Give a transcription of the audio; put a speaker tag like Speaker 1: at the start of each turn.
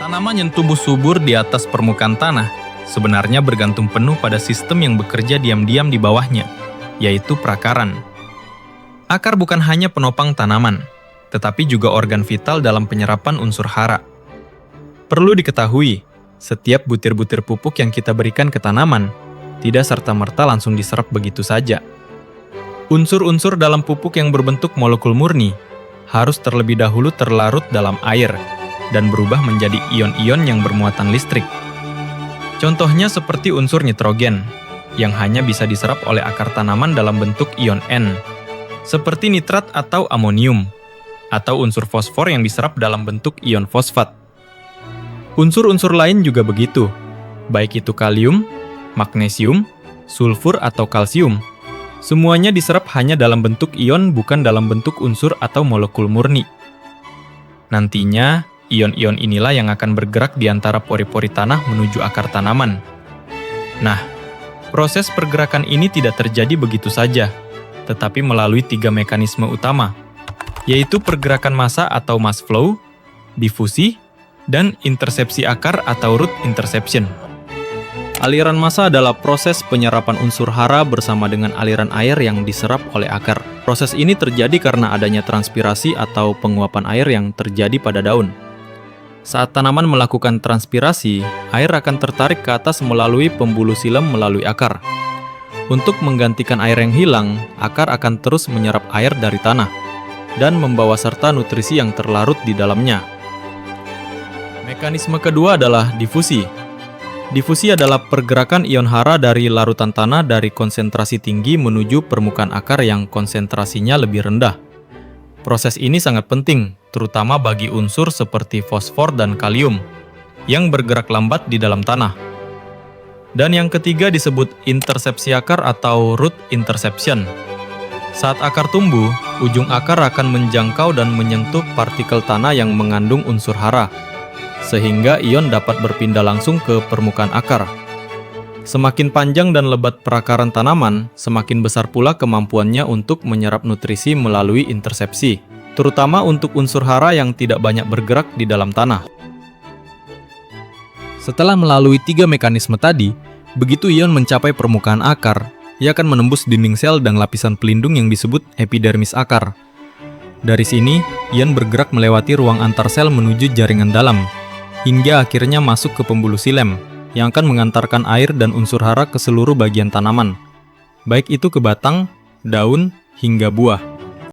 Speaker 1: Tanaman yang tumbuh subur di atas permukaan tanah sebenarnya bergantung penuh pada sistem yang bekerja diam-diam di bawahnya, yaitu prakaran. Akar bukan hanya penopang tanaman, tetapi juga organ vital dalam penyerapan unsur hara. Perlu diketahui, setiap butir-butir pupuk yang kita berikan ke tanaman tidak serta-merta langsung diserap begitu saja. Unsur-unsur dalam pupuk yang berbentuk molekul murni harus terlebih dahulu terlarut dalam air dan berubah menjadi ion-ion yang bermuatan listrik. Contohnya seperti unsur nitrogen, yang hanya bisa diserap oleh akar tanaman dalam bentuk ion N, seperti nitrat atau amonium, atau unsur fosfor yang diserap dalam bentuk ion fosfat. Unsur-unsur lain juga begitu, baik itu kalium, magnesium, sulfur atau kalsium. Semuanya diserap hanya dalam bentuk ion, bukan dalam bentuk unsur atau molekul murni. Nantinya, ion-ion inilah yang akan bergerak di antara pori-pori tanah menuju akar tanaman. Nah, proses pergerakan ini tidak terjadi begitu saja, tetapi melalui 3 mekanisme utama, yaitu pergerakan massa atau mass flow, difusi, dan intersepsi akar atau root interception. Aliran massa adalah proses penyerapan unsur hara bersama dengan aliran air yang diserap oleh akar. Proses ini terjadi karena adanya transpirasi atau penguapan air yang terjadi pada daun. Saat tanaman melakukan transpirasi, air akan tertarik ke atas melalui pembuluh silem melalui akar. Untuk menggantikan air yang hilang, akar akan terus menyerap air dari tanah dan membawa serta nutrisi yang terlarut di dalamnya. Mekanisme kedua adalah difusi. Difusi adalah pergerakan ion hara dari larutan tanah dari konsentrasi tinggi menuju permukaan akar yang konsentrasinya lebih rendah. Proses ini sangat penting, terutama bagi unsur seperti fosfor dan kalium, yang bergerak lambat di dalam tanah. Dan yang ketiga disebut intersepsi akar atau root interception. Saat akar tumbuh, ujung akar akan menjangkau dan menyentuh partikel tanah yang mengandung unsur hara, sehingga ion dapat berpindah langsung ke permukaan akar. Semakin panjang dan lebat perakaran tanaman, semakin besar pula kemampuannya untuk menyerap nutrisi melalui intersepsi, terutama untuk unsur hara yang tidak banyak bergerak di dalam tanah. Setelah melalui 3 mekanisme tadi, begitu ion mencapai permukaan akar, ia akan menembus dinding sel dan lapisan pelindung yang disebut epidermis akar. Dari sini, ion bergerak melewati ruang antar sel menuju jaringan dalam, hingga akhirnya masuk ke pembuluh silem, yang akan mengantarkan air dan unsur hara ke seluruh bagian tanaman, baik itu ke batang, daun, hingga buah.